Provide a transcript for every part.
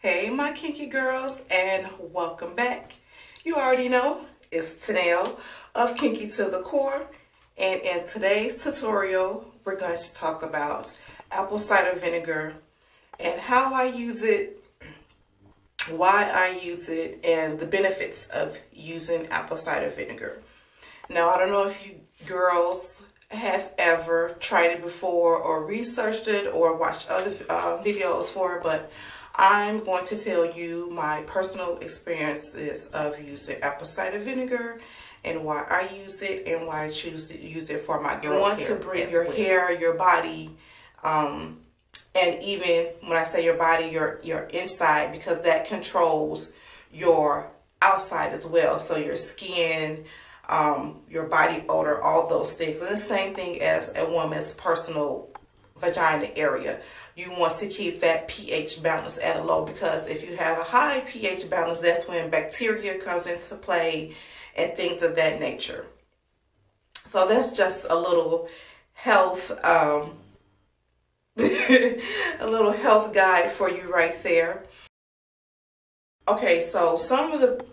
Hey my kinky girls, and welcome back. You already know it's Tanel of Kinky to the Core, and in today's tutorial we're going to talk about apple cider vinegar and how I use it, why I use it, and the benefits of using apple cider vinegar. Now, I don't know if you girls have ever tried it before or researched it or watched other videos for it, but I'm going to tell you my personal experiences of using apple cider vinegar and why I use it and why I choose to use it for my girls' hair. You want to bring your hair, your body, and even when I say your body, your inside, because that controls your outside as well. So your skin, your body odor, all those things. And the same thing as a woman's personal vagina area. You want to keep that pH balance at a low, because if you have a high pH balance, that's when bacteria comes into play and things of that nature. So that's just a little health a little health guide for you right there. Okay, so some of the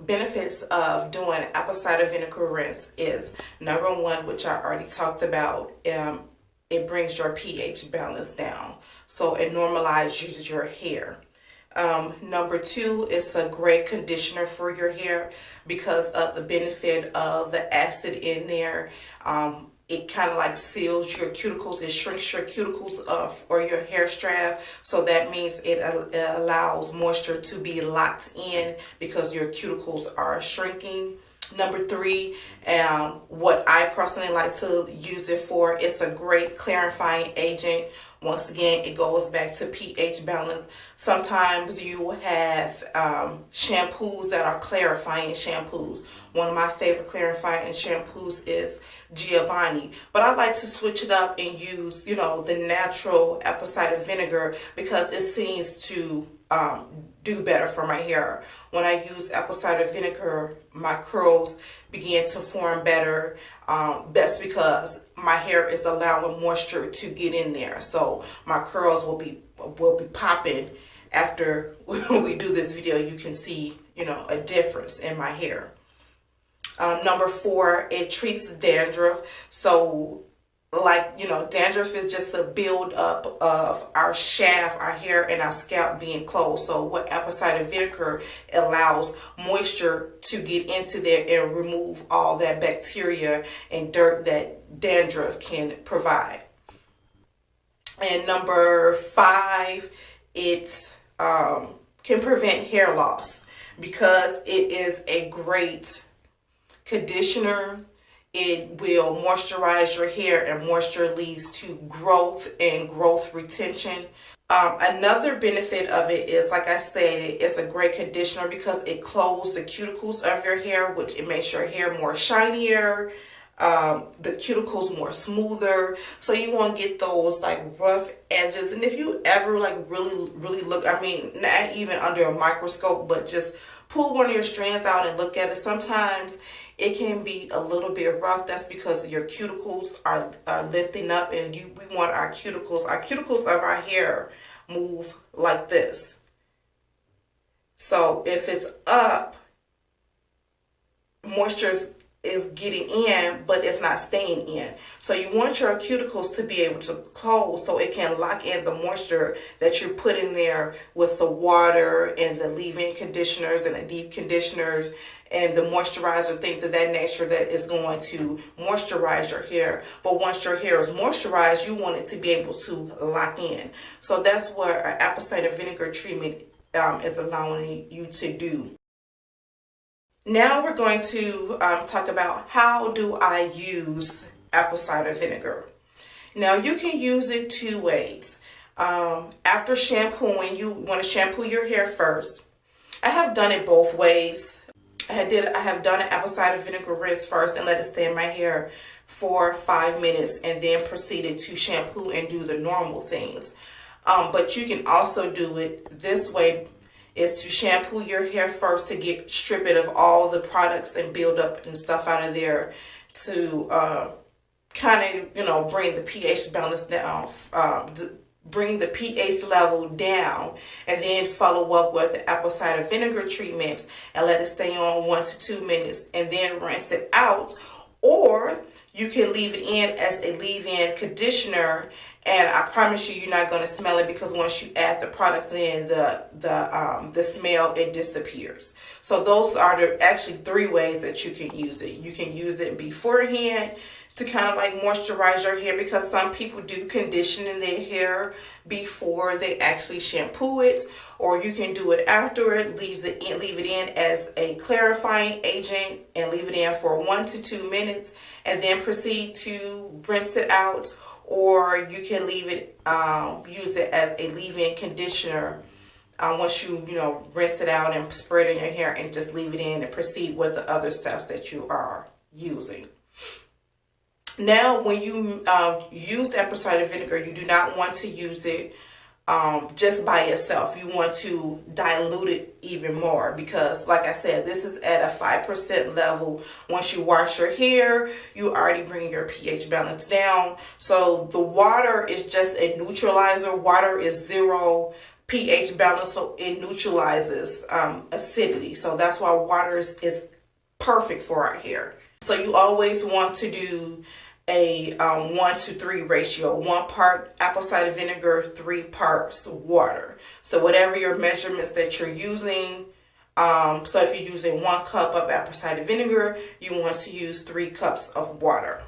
benefits of doing apple cider vinegar rinse is, number one, which I already talked about, it brings your pH balance down. So it normalizes your hair. Number two, it's a great conditioner for your hair because of the benefit of the acid in there. It kind of like seals your cuticles. It shrinks your cuticles or your hair strap. So that means it allows moisture to be locked in because your cuticles are shrinking. Number three, what I personally like to use it for, it's a great clarifying agent. Once again, it goes back to pH balance. Sometimes you will have shampoos that are clarifying shampoos. One of my favorite clarifying shampoos is Giovanni, but I like to switch it up and use, the natural apple cider vinegar because it seems to do better for my hair. When I use apple cider vinegar, my curls begin to form better. That's because my hair is allowing moisture to get in there, so my curls will be popping. After we do this video, you can see a difference in my hair. Number four, it treats dandruff. So dandruff is just a build up of our shaft, our hair, and our scalp being closed. So what apple cider vinegar allows moisture to get into there and remove all that bacteria and dirt that dandruff can provide. And number five, it can prevent hair loss because it is a great conditioner. It will moisturize your hair, and moisture leads to growth and growth retention. Another benefit of it is, like I stated, it's a great conditioner because it closes the cuticles of your hair, which it makes your hair more shinier, the cuticles more smoother. So you won't get those like rough edges. And if you ever really look, I mean, not even under a microscope, but just pull one of your strands out and look at it, sometimes it can be a little bit rough. That's because your cuticles are lifting up, and we want our cuticles of our hair move like this. So if it's up, moisture is getting in, but it's not staying in. So you want your cuticles to be able to close so it can lock in the moisture that you're putting there with the water and the leave-in conditioners and the deep conditioners and the moisturizer, things of that nature that is going to moisturize your hair. But once your hair is moisturized, you want it to be able to lock in. So that's what an apple cider vinegar treatment is allowing you to do. Now we're going to talk about how do I use apple cider vinegar. Now you can use it two ways. After shampooing, you want to shampoo your hair first. I have done it both ways. I have done an apple cider vinegar rinse first and let it stay in my hair for 5 minutes, and then proceeded to shampoo and do the normal things. But you can also do it this way, is to shampoo your hair first to strip it of all the products and build up and stuff out of there to kind of bring the pH balance down, bring the pH level down, and then follow up with the apple cider vinegar treatment and let it stay on 1 to 2 minutes and then rinse it out. Or you can leave it in as a leave-in conditioner, and I promise you, you're not going to smell it, because once you add the products in, the smell, it disappears. So those are actually 3 ways that you can use it. You can use it beforehand to kind of like moisturize your hair, because some people do condition their hair before they actually shampoo it, or you can do it after it, leave it in as a clarifying agent and leave it in for 1 to 2 minutes and then proceed to rinse it out. Or you can leave it, use it as a leave-in conditioner once you rinse it out and spread it in your hair, and just leave it in and proceed with the other stuff that you are using. Now, when you use apple cider vinegar, you do not want to use it just by itself. You want to dilute it even more, because like I said, this is at a 5% level. Once you wash your hair, you already bring your pH balance down. So the water is just a neutralizer. Water is 0 pH balance, so it neutralizes acidity. So that's why water is perfect for our hair. So you always want to do a 1 to 3 ratio. 1 part apple cider vinegar, 3 parts water. So whatever your measurements that you're using, so if you're using 1 cup of apple cider vinegar, you want to use 3 cups of water.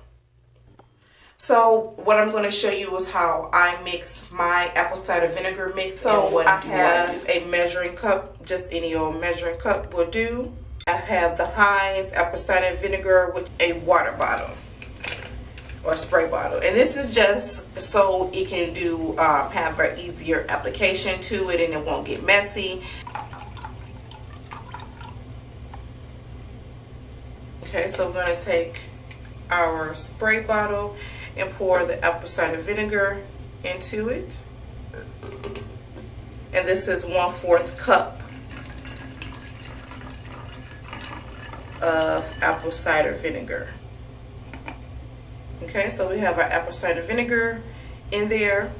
So what I'm going to show you is how I mix my apple cider vinegar mix. So I have a measuring cup, just any old measuring cup will do. I have the Heinz apple cider vinegar with a water bottle or spray bottle, and this is just so it can do have an easier application to it and it won't get messy. Okay, so we're going to take our spray bottle and pour the apple cider vinegar into it, and this is 1/4 cup of apple cider vinegar. Okay, so we have our apple cider vinegar in there,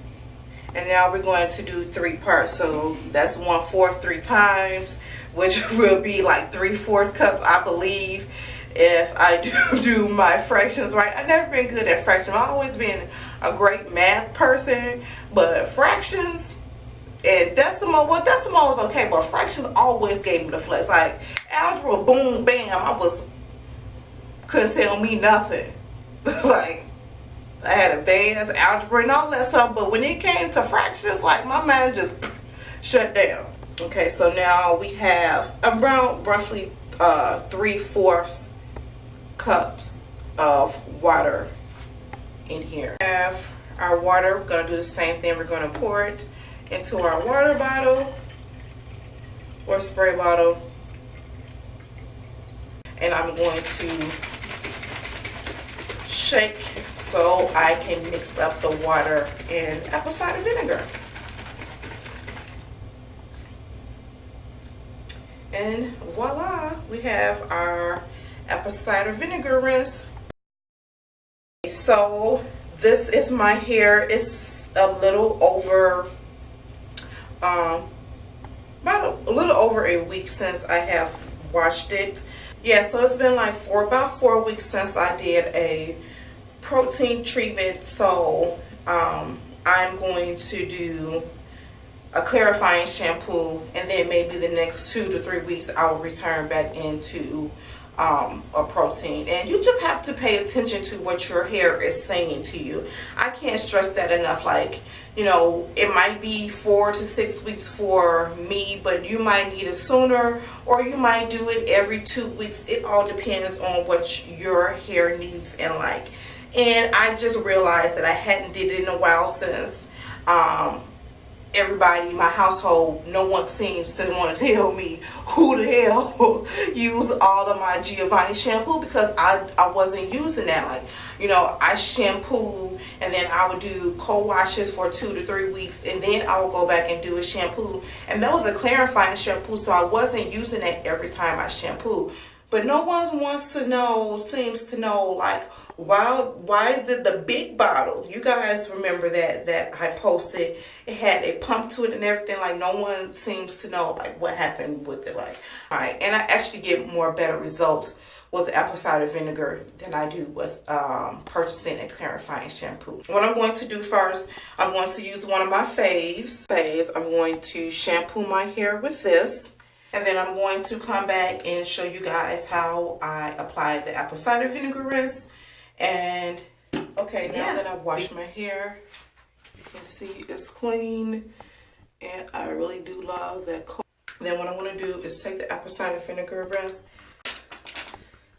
and now we're going to do 3 parts. So that's 1/4 3 times, which will be like 3/4 cups, I believe, if I do my fractions right. I've never been good at fractions. I've always been a great math person, but fractions and decimal, well, decimal was okay, but fractions always gave me the flex. Like algebra, boom, bam, couldn't tell me nothing. Like I had advanced algebra and all that stuff, but when it came to fractions, like my mind just shut down. Okay, so now we have around roughly 3/4 cups of water in here. We have our water. We're gonna do the same thing. We're gonna pour it into our water bottle or spray bottle, and I'm going to shake so I can mix up the water and apple cider vinegar. And voila, we have our apple cider vinegar rinse. So this is my hair. It's a little over about a little over a week since I have washed it. Yeah, so it's been like about 4 weeks since I did a protein treatment. So I'm going to do a clarifying shampoo, and then maybe the next 2 to 3 weeks I will return back into a protein. And you just have to pay attention to what your hair is saying to you. I can't stress that enough. Like, you know, it might be 4 to 6 weeks for me, but you might need it sooner, or you might do it every 2 weeks. It all depends on what your hair needs and like. And I just realized that I hadn't did it in a while since everybody in my household, no one seems to want to tell me who the hell used all of my Giovanni shampoo, because I wasn't using that. Like, you know, I shampoo and then I would do cold washes for 2 to 3 weeks, and then I would go back and do a shampoo, and that was a clarifying shampoo, so I wasn't using it every time I shampoo. But no one seems to know, like, why did the big bottle, you guys remember that I posted, it had a pump to it and everything, like no one seems to know like what happened with it. Like, all right, and I actually get better results with apple cider vinegar than I do with purchasing a clarifying shampoo. What I'm going to do first, I'm going to use one of my faves. I'm going to shampoo my hair with this. And then I'm going to come back and show you guys how I apply the apple cider vinegar rinse. And okay, now that I've washed my hair, you can see it's clean. And I really do love that color. Then what I want to do is take the apple cider vinegar rinse,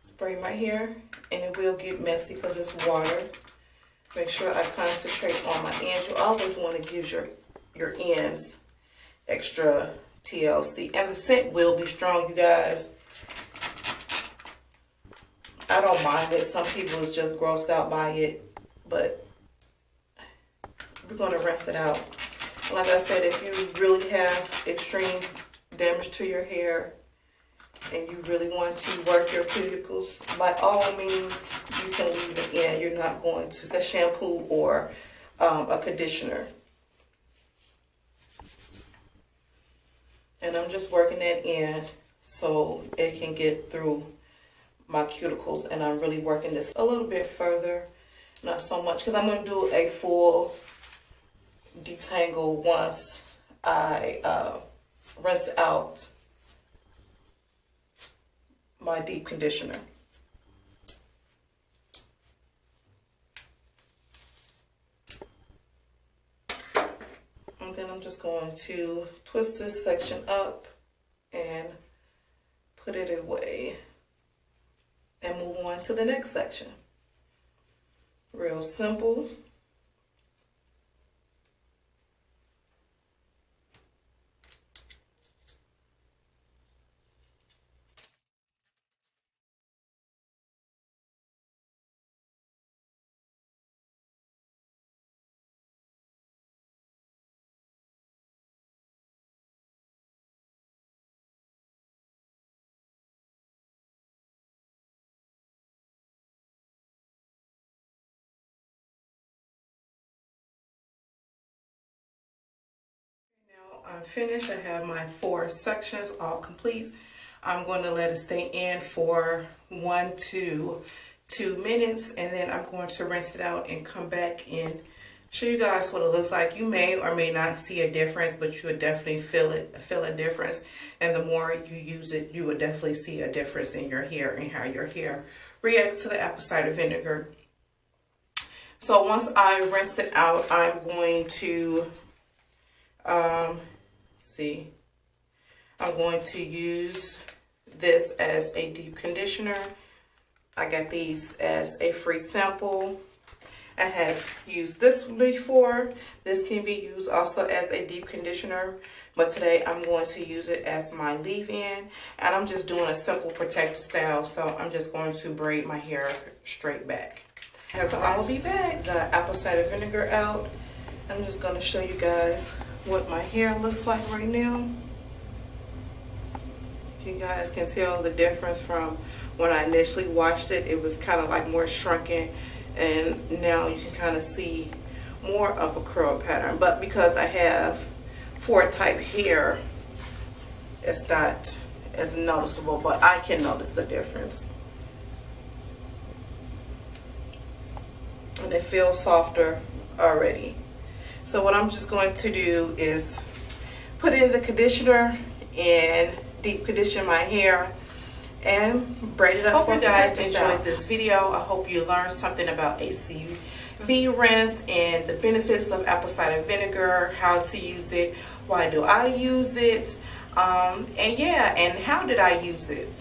spray my hair, and it will get messy because it's water. Make sure I concentrate on my ends. You always want to give your ends extra TLC, and the scent will be strong, you guys. I don't mind it. Some people is just grossed out by it, but we're going to rinse it out. Like I said, if you really have extreme damage to your hair and you really want to work your cuticles, by all means, you can leave it in. You're not going to a shampoo or a conditioner. And I'm just working that in so it can get through my cuticles. And I'm really working this a little bit further, not so much, because I'm going to do a full detangle once I rinse out my deep conditioner. And then I'm just going to twist this section up and put it away and move on to the next section. Real simple. I'm finished. I have my 4 sections all complete. I'm going to let it stay in for 1 to 2 minutes, and then I'm going to rinse it out and come back and show you guys what it looks like. You may or may not see a difference, but you would definitely feel a difference. And the more you use it, you would definitely see a difference in your hair and how your hair reacts to the apple cider vinegar. So once I rinsed it out, I'm going to I'm going to use this as a deep conditioner. I got these as a free sample. I have used this before. This can be used also as a deep conditioner, but today I'm going to use it as my leave-in, and I'm just doing a simple protective style, so I'm just going to braid my hair straight back. So I'll be back. The apple cider vinegar out. I'm just going to show you guys what my hair looks like right now. You guys can tell the difference from when I initially washed it. It was kind of like more shrunken, and now you can kind of see more of a curl pattern. But because I have 4 type hair, it's not as noticeable, but I can notice the difference. And it feels softer already. So what I'm just going to do is put in the conditioner and deep condition my hair and braid it up. Hope you guys enjoyed this video. I hope you learned something about ACV rinse and the benefits of apple cider vinegar, how to use it, why do I use it, and yeah, and how did I use it.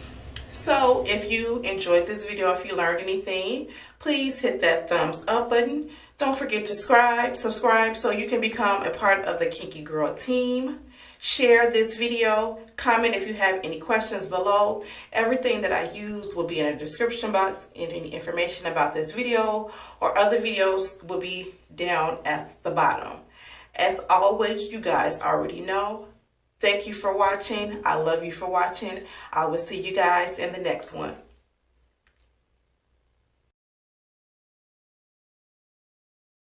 So if you enjoyed this video, if you learned anything, please hit that thumbs up button. Don't forget to subscribe so you can become a part of the Kinky Girl team. Share this video, comment if you have any questions below. Everything that I use will be in the description box, and any information about this video or other videos will be down at the bottom. As always, you guys already know, Thank you for watching. I love you for watching. I will see you guys in the next one.